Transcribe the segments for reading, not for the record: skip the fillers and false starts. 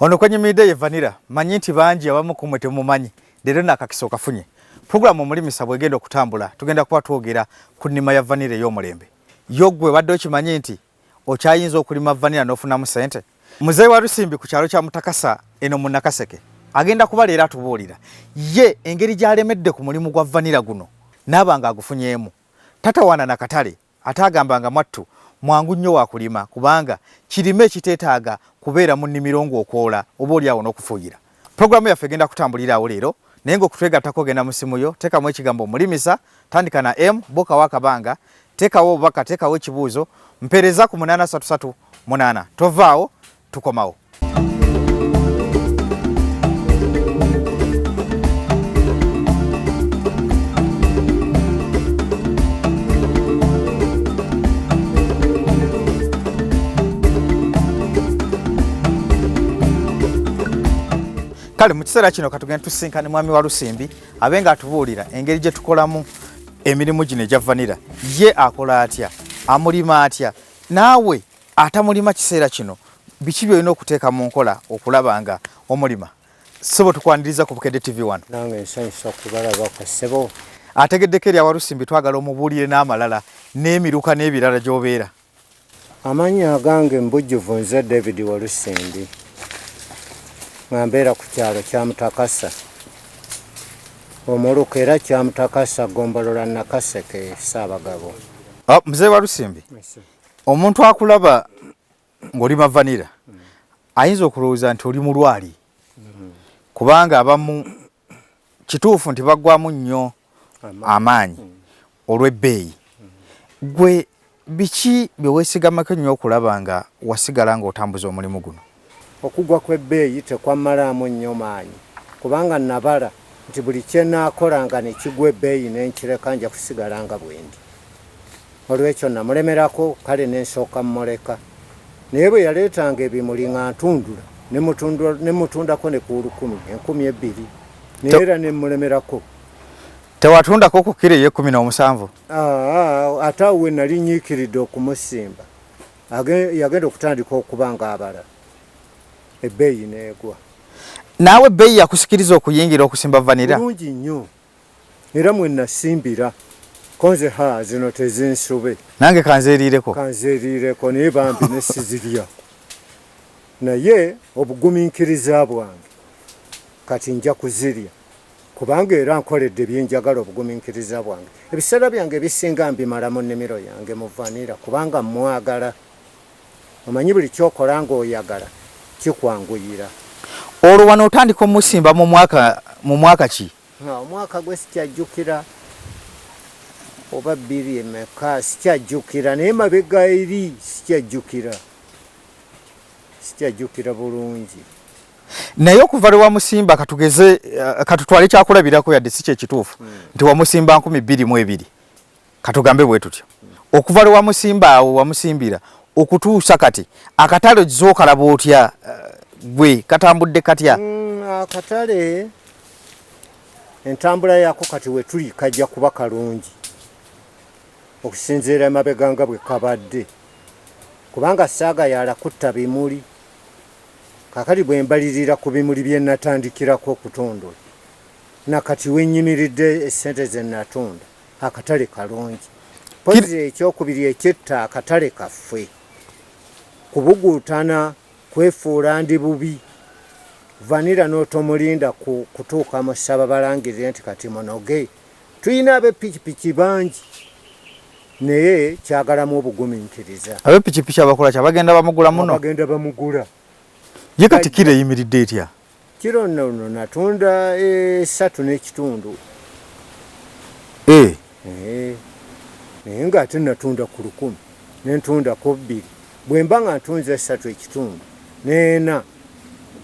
Ono kwenye mideye vanilla manyi nti bangi abamu kumwe temumanyi leero nakakiso kafunye programu mulimisa bwegenda okutambula tugenda kuba twogera ku nnima ya vanilla ey'omulembe yogwe badde okimanyi nti okyayinza okulima vanilla n'ofunamu ssente. Muzee wa Lusimbi ku kyalo kya Mutakasa eno mu Nakaseke agenda kuba leero atubuulira ye engeri gy'alemedde ku mulimu gwa vanilla guno n'abanga agufunyeemu tatawaana na katale ataagambanga mwattu mwangu nnyo wa kulima kubanga kirime ekiteetaaga kubeera mu nnimiro ng'okwola oba oliawo n'okufuuyira. Programu yaffe egenda kutambulira awo leero naye ng'okutwegattako genda mu simu yo teekamu ekigambo mulimisa tandika na M bokawo akabanga teekawo obubaka teekawo ekibuuzo mpeereza ku 833 tovaawo tukomawo. Kale mu kiseera kino katugenda tusinkane mwami wa Lusimbi abenga atubuulira engeri gye tukolamu emirimu gino egya vanilla. Ye akola atya, amulima atya, naawe atamulima kiseera kino biki byolina okuteeka mu nkola okulaba nga omulima. Ssebo tukwaniriza ku Bukedde TV1. Nange nsanyusa okubalaba kwa ssebo. Ategeddeko eri awa Lusimbi twagala omubuulire n'amalala n'emiruka n'ebirala gy'obeera. Amannya gange mbujjuvu nze David wa Lusimbi. Ngambera ku kyalo kya Mutakasa. Omuluka era kya Mutakasa Gombolola Nakaseke Saabagabo. Mzee wa Lusimbi. Omuntu akulaba ng'olima vanilla ayinza okulowooza nti oli mulwali kubanga abamu kituufu nti baggwamu nnyo amaanyi olw'ebbeeyi. Gwe biki bye weesigamako ennyo okulaba nga wasigala ng'otambuza omulimu guno? Okugwa kw'ebbeeyi tekwamalaamu nnyo maanyi kubanga nabala nti buli kye naakolanga ne kigwa ebbeeyi n'enkireka nja kusigala nga bwendi. Olw'ekyo namulemerako kale n'ensooka mmuleka. Naye bwe yaleetanga ebimuli nga ntundula ne mutundako ne ku 10,000, 2,000 naye era ne mmulemerako. Tewatundako ku kilo ey'17? Ate awo we nali nyiikiridde okumusimba yagenda okutandika okuba ng'abala. Ebbeeyi neegwa. Naawe ebbeeyi yakusikiriza okuyingira okusimba vanilla? Bulungi nnyo. Era mwe nasimbira konze zino tezinsube. Nange kanzeeriireko. Kanzeeriireko naye bambi ne sizirya. Naye obugumiikiriza bwange kati nja kuzirya kubanga era nkoledde byenjagala obugumiikiriza bwange. Ebiseera byange ebisinga mbimala mu nnimiro yange mu vanilla kubanga mwagala. Omanyi buli kyokola ng'oyagala kikwanguyira. Olwo wano otandika omusimba mu mwaka ki? Omwaka gwe sikyajjukira oba 2 emeka sikyajjukira naye mabega eri sikyajjukira bulungi. Naye okuva lwe wamusimba katugeze katutwale kyakulabirako yadde si kyekituufu nti wamusimba 2022 katugambe bwe tutyo. Okuva lwe wamusimba awo wamusimbira okutuusa kati akatale zookalaba otya gwe katambudde katya? Akatale entambula yako kati we tuli kajja kuba kalungi okusinziira emabega nga bwe kabadde kubanga saaga yala kutta bimuli kakali bwe mbalirira ku bimuli bye natandikirako okutondole nakati wennyimiridde essente ze natunda akatale kalungi. Pozi ekyokubiri ekyetta akatale kaffe kubuguutana kwefuula ndi bubi vanilla n'otomulinda kutuuka mu ssaba balangirire nti kati munoge. Tuyina ab'eppikipiki bangi naye kyagalamu obugumiikiriza. Ab'eppikipiki abakola kya bagenda bamugula muno? Bagenda bamugula. Ye kati kiro eyimiridde etya? Kiro nno natunda 3.5. Naye ng'ate natunda ku 1000 nentundako 2. Bwe mba nga ntunze 3.5 neena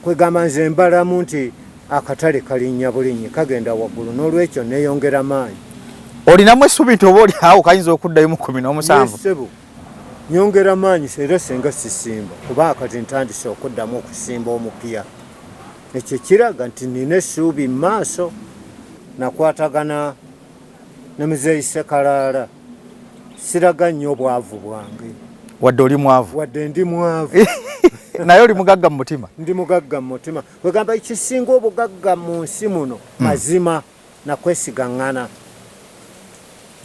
kwegamba nze mbalamu nti akatale kalinnya bulinnya kagenda waggulu n'olwekyo neeyongera maanyi. Olinamu essuubi nti oba oli awo kayinza okuddayo mu 17? Sebo nyongera maanyi era senga sisimba kuba kati ntandise okuddamu okusimba omupya. Ekyo kiraga nti nina essuubi mu maaso. Nakwatagana ne Muzeeyi Ssekalaala siraga nnyo obwavu bwange. Wadde oli mwavu? Wadde ndi mwavu. naye oli mugagga mu mutima. Ndi mugagga mu mutima. Wegamba ekisinga obugagga mu nsi muno mazima na kwesigaŋŋana.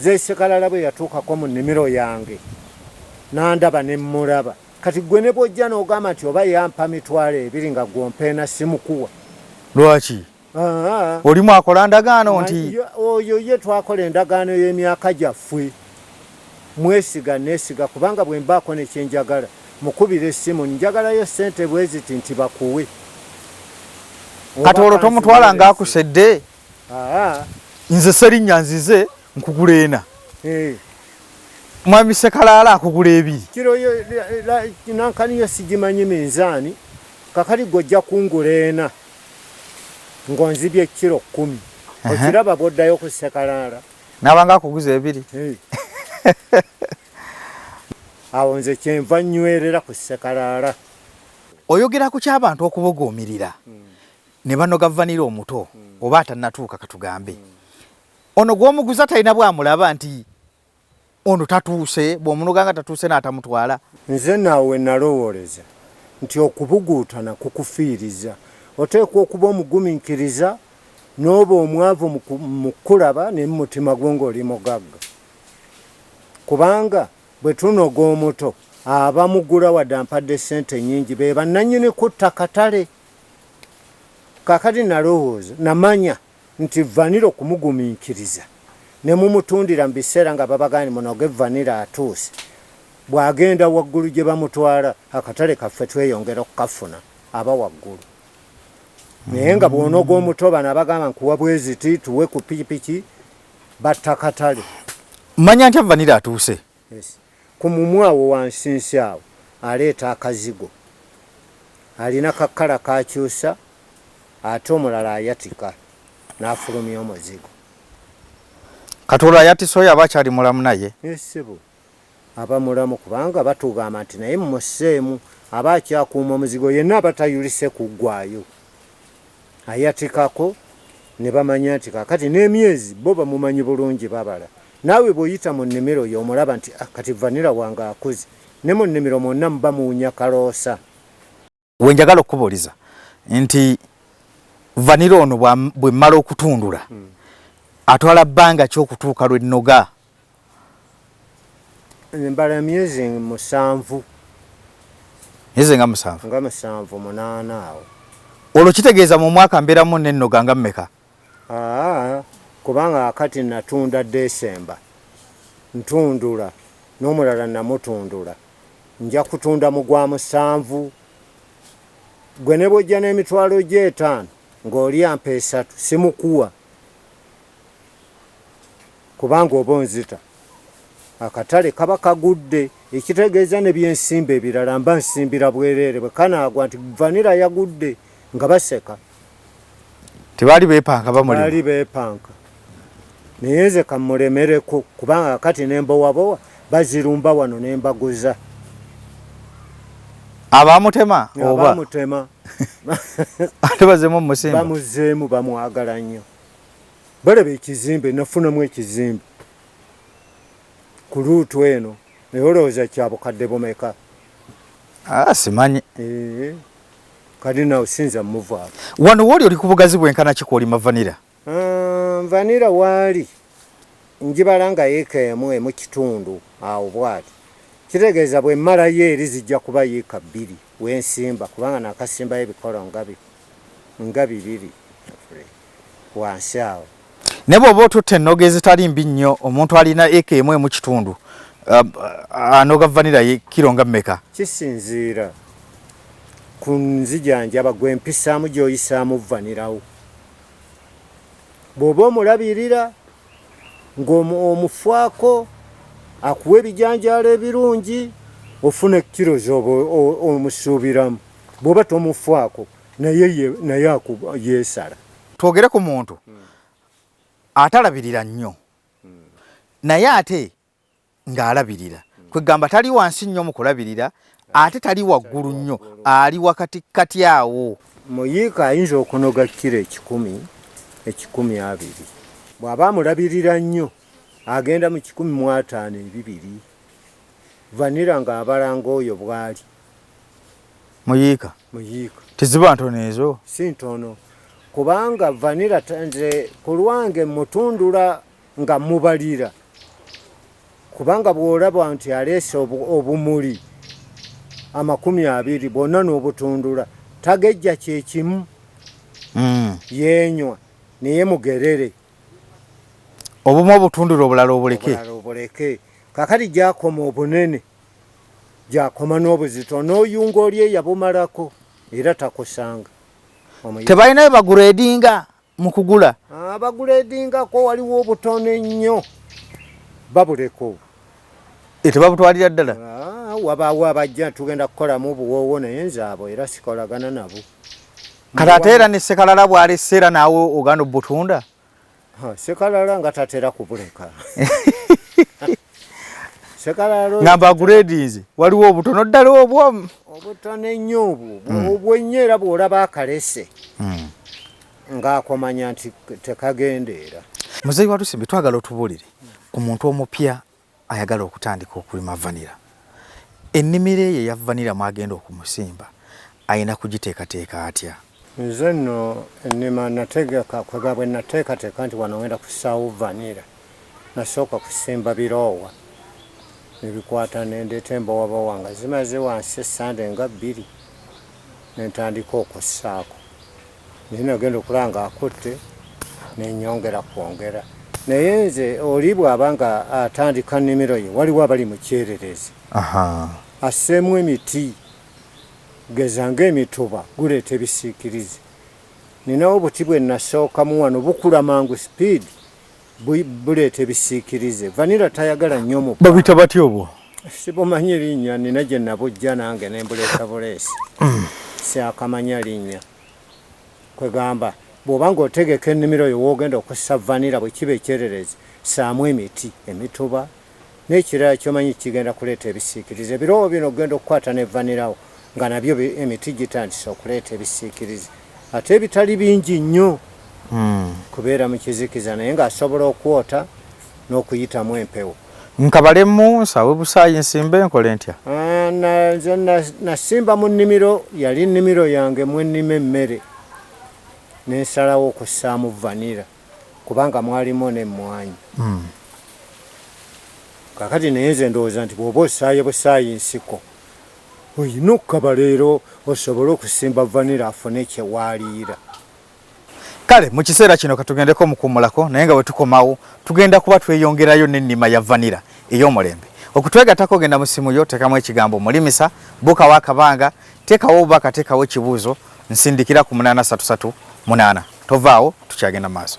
Ze Sekalala bwe yatuukako mu nnimiro yange n'andaba ne mmulaba. Kati gwe ne bw'ojja n'ogamba nti oba yampa mitwalo 2 nga gw'ompeena simukuwa. Lwaki? Olimu akola ndagaano nti oyo ye twakola endagaano y'emyaka gyaffe. Mwesiga neesiga kubanga bwe mbaako ne kyenjagala mukubira essimu njagalayo ssente bwe ziti nti bakuwe. Kati olwo tomutwala ng'akusedde? Nze Serinnya nzize nkugula 4. Mwami Sekalala akugula 2. Kiro yo nankani yo sigimanyi minzaani kakali gojja kungula 4 ngonzibye kiro 10. Okiraba boddayo ku Sekalala nabanga akuguza 2. Awo nze kyenva nnywerera ku Sekalala. Oyogera ku ky'abantu okubogoomirira ne banoga Vanilla omuto oba atannatuuka katugambe. Ono gw'omuguza talina bwamulaba nti ono tatuuse bw'omunoganga tatuuse n'atamutwala. Nze naawe nalowooleza nti okubuguutana kukufiiriza. Oteekwa okuba omugumiikiriza n'oba omwavu mu kulaba ne mu mutima gwo ng'oli mugagga. Kubanga bwe tunoga omuto abamugula wadde ampadde ssente nnyingi be bannannyini kutta katale. Kakati nalowooza namanya nti Vanilla okumugumiikiriza ne mumutundira mu biseera nga babagani munoge Vanilla atuuse. Bw'agenda waggulu gye bamutwala akatale kaffe tweyongera okukafuna aba waggulu. Naye nga bw'onoga omuto bano abagamba nkuwa bwe ziti tuwe ku pikipiki batta katale. Manya ntya Vanilla atuuse? Yes. Ku mumwa awo wansinsi awo aleeta akazigo. Alina kakkala kakyusa ate omulala ayatika n'afulumya omuzigo. Katoolo ayatisa oyo aba akyali mulamu naye? Yesebo aba mulamu kubanga batugamba nti naye mumuseemu aba akyakuuma omuzigo yenna abatayulise kuggwayo. Ayatikako ne bamanya nti kakati n'emyezi bo bamumanyi bulungi babala. Naawe bw'oyita mu nnimiro y'omulaba nti kati Vanilla wange akuze ne mu nnimiro mwonna muba muwunya kaloosa. We njagala okubuuliza nti Vanilla ono bwe mmala okutundula atwala bbanga ki okutuuka lwe nnoga? Mbala myezi 7. Myezi nga 7? Nga 7 8 awo. Olwo kitegeeza mu mwaka mbeeramu n'ennoga nga mmeka? Kubanga akati natunda Desemba ntundula n'omulala namutundula nja kutunda mu gwa 7. Gwe ne bw'ojja n'emitwalo gye 5 ng'oli ampa 3 simukuwa kubanga oba onzita. Akatale kaba kagudde ekitegeeza ne byensimba ebirala mba nsimbira bwereere bwe kanaagwa nti Vanilla yagudde nga baseka. Tebaali beepanka bamulimu? Baali beepanka. Naye nze kamulemereko kubanga kati nembowabowa bazirumba wano nembaguza. Abamutema oba? Abamutema. Ate bazeemu musimba? Bamuzeemu bamwagala nnyo. Balaba ekizimbe nafunamu ekizimbe. Ku luutu eno naye olowooza kya bukadde bumeka? Simanyi. Kadi nawe sinza muvaako. Wano wooli oli ku bugazi bwenkana ki kwolima Vanilla? Vanilla waali njibala nga yiika emu mu kitundu awo bwati. Kitegeeza bwe mmalayo eri zijja kuba yiika 2 wensimba kubanga nakasimbayo ebikolo nga 2 wansi awo. Ne bw'oba otutte ennoga ezitali mbi nnyo omuntu alina eka emu mu kitundu anoga Vanilla kiro nga mmeka? Kisinziira ku nzijanjaba gwe mpisaamu gy'oyisaamu Vanilla wo. Bw'oba omulabirira ng'omufaako akuwa ebijanjaalo ebirungi ofuna kiro z'oba omusuubiramu. Bw'oba tomufaako naye yeesala. Twogere ku muntu atalabirira nnyo naye ate ng'alabirira. Kwegamba tali wansi nnyo mu kulabirira ate tali waggulu nnyo, ali wakati kati awo. Mu yiika ayinza okunoga kiro 120. Bw'aba amulabirira nnyo agenda mu 152. Vanilla ng'abalanga oyo bwali. muyiika teziba ntono ezo si ntono kubanga vanira nze ku lwange mutundula nga mubalira kubanga bw'olaba nti aleese obumuli 20 bwonna n'obutundula tagejja kyekimu yenywa niye mugerere obumu obutundula obulala obuleke kakati gyakoma obunene gyakoma n'obuzito n'oyunga oli yabumalako era takusanga tebalinayo baguredinga mu kugula baguredingako waliwo obutono ennyo babuleko tebabutwalira ddala wabaawo abajja tugenda kukolamu obuwoowo naye nze abo era sikolagana nabo kati ate era ne Sekalala bw'alese era naawe oganda obutunda Sekalala nga tatera kubuleka Sekalala ngamba agredinze waliwo obutono ddala obwo obutono ennyo obwenyo era bw'olaba akalese ng'akomanya nti tekagendeera. Muzeeyi Watusimbi twagala otubulire ku muntu omupya ayagala okutandika okulima vanira. Ennimiro ye ya vanira mwagenda okumusimba ayina kugiteekateeka atya? Nze nno ennima nategeka kwegabwe nateekateeka nti wano wenda kusaawo vanira. Nasooka kusimba biroowa nebikwata nendeeta embowabowa nga zimaze wansi essande nga 2 nentandika okussaako. Naye nagenda okulanga akutte nenyongera kwongera. Naye nze oli bw'aba nga atandika nnimiro ye waliwo abali mu kyererezi. Asseemu emiti geza ng'emituba guleeta ebisiikirize. Ninawo obuti bwe nasookamu wano bukula mangu speed buleeta ebisiikirize. Vanira tayagala nnyo mu babita batya obwo? Sibumanyi linnya nina gye nabujja nange ne mbuleeta buleesi. Siakamanya linnya. Kwegamba bw'oba ng'otegeka ennimiro yo w'ogenda okussa vanira bwe kiba ekyererezi saamu emiti emituba n'ekirala ky'omanyi kigenda kuleeta ebisiikirize. Ebiroowo bino ogenda okukwata ne vanirawo nga nabyo emiti gitandise okuleeta ebisiikirize ate ebitali bingi nnyo kubeera mu kizikiza naye ng'asobola okwota n'okuyitamu empewo. Nkabalemu nsawe busaayi nsimbe nkole ntya? Nze nasimba mu nnimiro yali nnimiro yange mu ennima emmere nensalawo okussaamu vanira kubanga mwalimu n'emmwanyi. Kakati naye nze ndowooza nti bw'oba osaaye busaayi nsiko oyina okukaba leero osobole okusimba vanira afune kyewaaliira. Kale mu kiseera kino katugendeko mukummulako naye nga bwe tukomawo tugenda kuba tweyongerayo n'ennima ya vanira ey'omulembe. Okutwegatako genda mu ssimu yo teekamu ekigambo mulimisa buukawo akabanga teekawo obubaka teekawo ekibuuzo nsindikira ku 833 8. Tovaawo tukyagenda maaso.